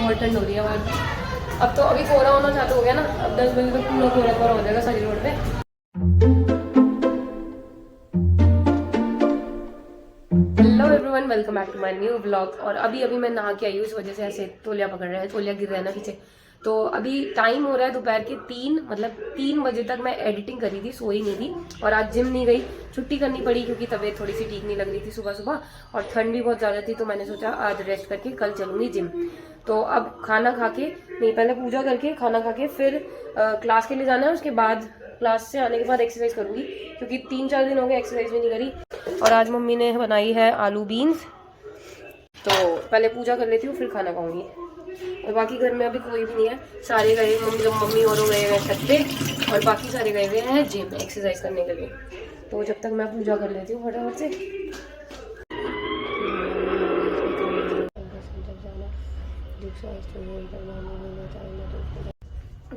बहुत ठंड हो रही है बाहर। अब तो अभी कोहरा होना चालू हो गया ना, अब 10 बजे तक पूरा कोहरा कोहरा हो जाएगा सारी रोड पे। Hello everyone, welcome back to my new blog. और अभी मैं नहा के आई हूँ, इस वजह से ऐसे तौलिया पकड़ रहे हैं, तौलिया गिर रहा है ना पीछे। तो अभी टाइम हो रहा है दोपहर के 3, मतलब 3 बजे तक मैं एडिटिंग करी थी, सोई नहीं थी। और आज जिम नहीं गई, छुट्टी करनी पड़ी क्योंकि तबीयत थोड़ी सी ठीक नहीं लग रही थी सुबह सुबह, और ठंड भी बहुत ज़्यादा थी। तो मैंने सोचा आज रेस्ट करके कल चलूंगी जिम। तो अब खाना खा के, नहीं पहले पूजा करके खाना खा के फिर क्लास के लिए जाना है। उसके बाद क्लास से आने के बाद एक्सरसाइज करूंगी, क्योंकि 3-4 दिन हो गए एक्सरसाइज भी नहीं करी। और आज मम्मी ने बनाई है आलू बीन्स, तो पहले पूजा कर लेती हूँ फिर खाना खाऊंगी। और बाकी घर में अभी कोई भी नहीं है, सारे गए, मम्मी और गए हुए छत पे, और बाकी सारे गए हुए हैं जिम एक्सरसाइज करने के लिए। तो जब तक मैं पूजा कर लेती हूँ फटाफट से।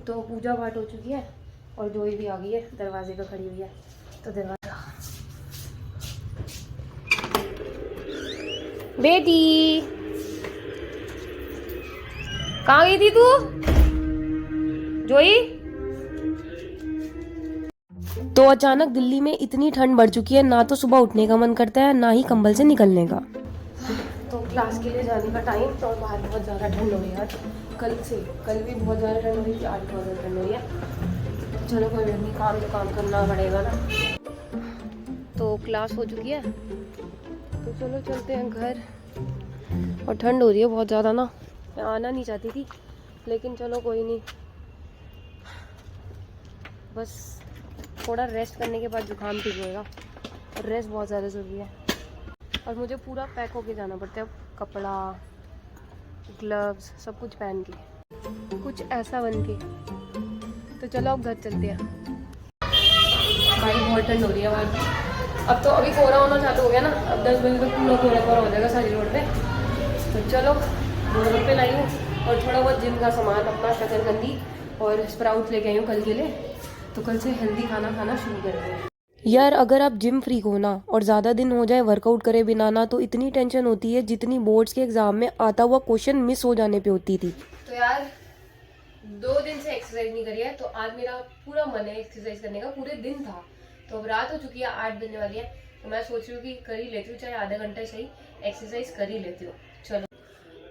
तो पूजा पाठ हो चुकी है और जोई भी आ गई है, दरवाजे पे खड़ी हुई है। तो दरवाजा, बेटी कहाँ गई थी तू जोई? तो अचानक दिल्ली में इतनी ठंड बढ़ चुकी है, ना तो सुबह उठने का मन करता है ना ही कंबल से निकलने का। तो क्लास के लिए जाने का टाइम, तो बाहर बहुत ज़्यादा ठंड हो रही है आज। कल भी बहुत ज़्यादा ठंड हो रही थी, आज बहुत ज़्यादा ठंड हो रही है। चलो कोई नहीं, काम तो काम करना पड़ेगा ना। तो क्लास हो चुकी है, तो चलो चलते हैं घर। और ठंड हो रही है बहुत ज़्यादा ना, मैं आना नहीं चाहती थी, लेकिन चलो कोई नहीं, बस थोड़ा रेस्ट करने के बाद जुकाम ठीक होएगा। और रेस्ट बहुत ज़्यादा ज़रूरी है। और मुझे पूरा पैक होके जाना पड़ता है, कपड़ा, ग्लव्स, सब कुछ पहन के, कुछ ऐसा बन के। तो चलो अब घर चलते हैं। भाई बहुत ठंड हो रही है बाहर। अब तो अभी कोहरा होना चालू हो गया ना, अब 10 बजे तक पूरा कोहरा कोहरा हो जाएगा सारी रोड पे। तो चलो रोड पे लाई हूँ, और थोड़ा बहुत जिम का सामान अपना, शकरकंदी और स्प्राउट्स लेके आई हूँ कल के लिए। तो कल से हेल्दी खाना खाना शुरू करेंगे। यार अगर आप जिम फ्रीक हो ना, और ज़्यादा दिन हो जाए वर्कआउट करे बिना ना, तो इतनी टेंशन होती है जितनी बोर्ड्स के एग्जाम में आता हुआ क्वेश्चन मिस हो जाने पे होती थी। तो यार 2 दिन से एक्सरसाइज नहीं करी है, तो आज मेरा पूरा मन है एक्सरसाइज करने का, पूरे दिन था। तो अब रात हो चुकी है, 8 बजने वाली है, तो मैं सोच रही हूँ कि कर ही लेती हूँ, चाहे आधा घंटा सही एक्सरसाइज कर ही लेती हूँ। चलो,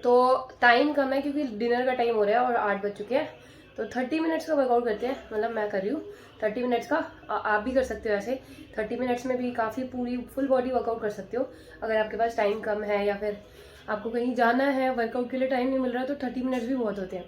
तो टाइम कम है क्योंकि डिनर का टाइम हो रहा है और 8 बज चुके हैं। तो 30 मिनट्स का वर्कआउट करते हैं, मतलब मैं कर रही हूँ 30 मिनट्स का। आप भी कर सकते हो ऐसे, 30 मिनट्स में भी काफ़ी पूरी फुल बॉडी वर्कआउट कर सकते हो। अगर आपके पास टाइम कम है या फिर आपको कहीं जाना है, वर्कआउट के लिए टाइम नहीं मिल रहा, तो 30 मिनट्स भी बहुत होते हैं।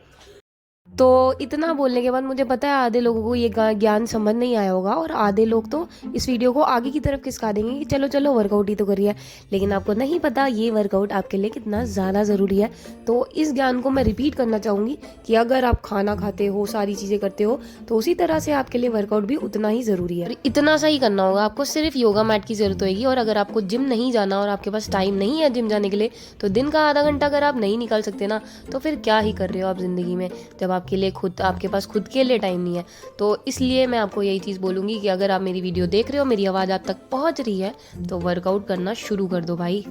तो इतना बोलने के बाद मुझे पता है आधे लोगों को ये ज्ञान समझ नहीं आया होगा, और आधे लोग तो इस वीडियो को आगे की तरफ खिसका देंगे कि चलो चलो वर्कआउट ही तो करिए। लेकिन आपको नहीं पता ये वर्कआउट आपके लिए कितना ज़्यादा ज़रूरी है। तो इस ज्ञान को मैं रिपीट करना चाहूँगी कि अगर आप खाना खाते हो, सारी चीज़ें करते हो, तो उसी तरह से आपके लिए वर्कआउट भी उतना ही ज़रूरी है। इतना सा ही करना होगा आपको, सिर्फ योगा मैट की ज़रूरत होगी। और अगर आपको जिम नहीं जाना और आपके पास टाइम नहीं है जिम जाने के लिए, तो दिन का आधा घंटा अगर आप नहीं निकाल सकते ना, तो फिर क्या ही कर रहे हो आप ज़िंदगी में, जब आपके लिए आपके पास खुद के लिए टाइम नहीं है। तो इसलिए मैं आपको यही चीज़ बोलूँगी कि अगर आप मेरी वीडियो देख रहे हो, मेरी आवाज़ आप तक पहुँच रही है, तो वर्कआउट करना शुरू कर दो भाई।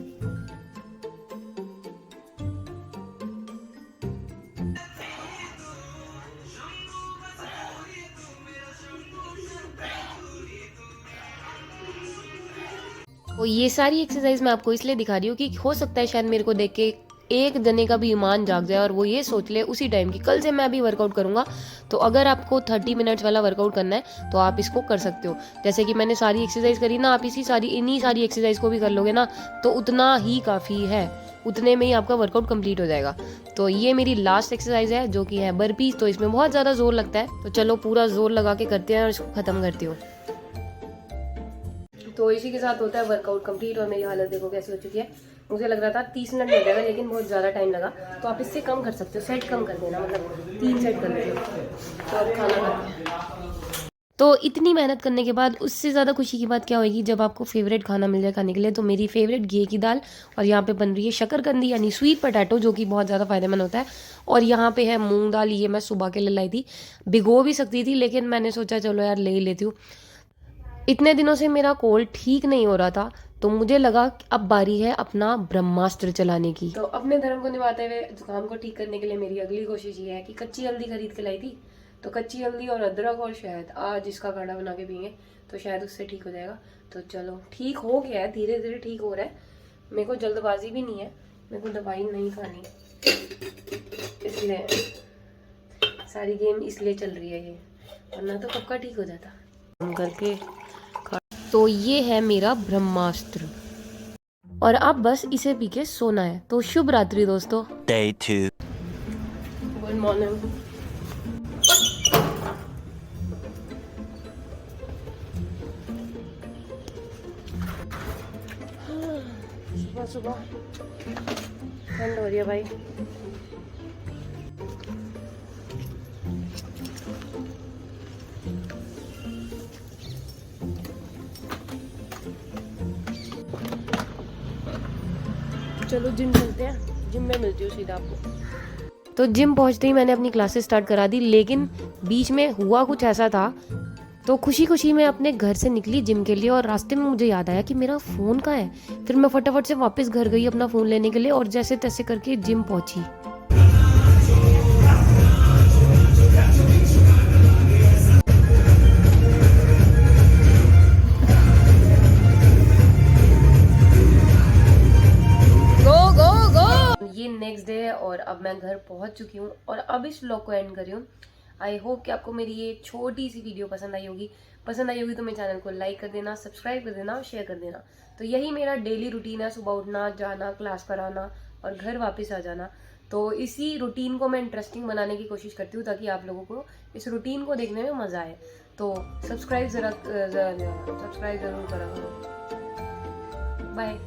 तो ये सारी एक्सरसाइज मैं आपको इसलिए दिखा रही हूँ कि हो सकता है शायद मेरे को देख के एक जने का भी ईमान जाग जाए और वो ये सोच ले उसी टाइम की कल से मैं भी वर्कआउट करूंगा। तो अगर आपको 30 मिनट्स वाला वर्कआउट करना है तो आप इसको कर सकते हो। जैसे कि मैंने सारी एक्सरसाइज करी ना, आप इन्हीं सारी एक्सरसाइज को भी कर लोगे ना, तो उतना ही काफ़ी है, उतने में ही आपका वर्कआउट कंप्लीट हो जाएगा। तो ये मेरी लास्ट एक्सरसाइज है जो कि है बर्पीज। तो इसमें बहुत ज़्यादा जोर लगता है, तो चलो पूरा जोर लगा के करते हैं और इसको ख़त्म करती हूँ। तो इसी के साथ होता है वर्कआउट कंप्लीट। और मेरी हालत देखो कैसी हो चुकी है। मुझे लग रहा था 30 मिनट हो जाएगा, लेकिन बहुत ज़्यादा टाइम लगा। तो आप इससे कम कर सकते हो, सेट कम कर देना, मतलब 3 सेट कर देते हो। तो अब खाना खाते हैं। तो इतनी मेहनत करने के बाद उससे ज़्यादा खुशी की बात क्या होगी जब आपको फेवरेट खाना मिल जाए खाने के लिए। तो मेरी फेवरेट घी की दाल, और यहाँ पे बन रही है शकरकंदी यानी स्वीट पोटैटो, जो कि बहुत ज़्यादा फायदेमंद होता है। और यहाँ पे है मूंग दाल, ये मैं सुबह के लिए लाई थी, भिगो भी सकती थी लेकिन मैंने सोचा चलो यार ले ही लेती हूँ। इतने दिनों से मेरा कोल्ड ठीक नहीं हो रहा था, तो मुझे लगा कि अब बारी है अपना ब्रह्मास्त्र चलाने की। तो अपने धर्म को निभाते हुए जुकाम को ठीक करने के लिए मेरी अगली कोशिश ये है कि कच्ची हल्दी खरीद के लाई थी, तो कच्ची हल्दी और अदरक और शहद आज इसका काढ़ा बना के पियेंगे, तो शायद उससे ठीक हो जाएगा। तो चलो, ठीक हो गया है, धीरे धीरे ठीक हो रहा है। मेरे को जल्दबाजी भी नहीं है, मेरे को दवाई नहीं खानी, इसलिए सारी गेम इसलिए चल रही है ये, वरना तो कब का ठीक हो जाता करके। तो ये है मेरा ब्रह्मास्त्र और अब बस इसे पी के सोना है। तो शुभ रात्रि दोस्तों। Day 2. Good morning. सुबह सुबह ठंड हो रही है भाई। चलो जिम चलते हैं, जिम में मिलती हूँ सीधा आपको। तो जिम पहुंचते ही मैंने अपनी क्लासेस स्टार्ट करा दी, लेकिन बीच में हुआ कुछ ऐसा था, तो खुशी खुशी मैं अपने घर से निकली जिम के लिए और रास्ते में मुझे याद आया कि मेरा फ़ोन कहाँ है। फिर मैं फटाफट से वापस घर गई अपना फ़ोन लेने के लिए और जैसे तैसे करके जिम पहुंची। ये नेक्स्ट डे है और अब मैं घर पहुंच चुकी हूँ और अब इस व्लॉग को एंड कर रही हूँ। आई होप कि आपको मेरी ये छोटी सी वीडियो पसंद आई होगी। पसंद आई होगी तो मेरे चैनल को लाइक कर देना, सब्सक्राइब कर देना और शेयर कर देना। तो यही मेरा डेली रूटीन है, सुबह उठना, जाना, क्लास पर आना और घर वापस आ जाना। तो इसी रूटीन को मैं इंटरेस्टिंग बनाने की कोशिश करती हूँ ताकि आप लोगों को इस रूटीन को देखने में मज़ा आए। तो सब्सक्राइब ज़रूर करा करो। बाय।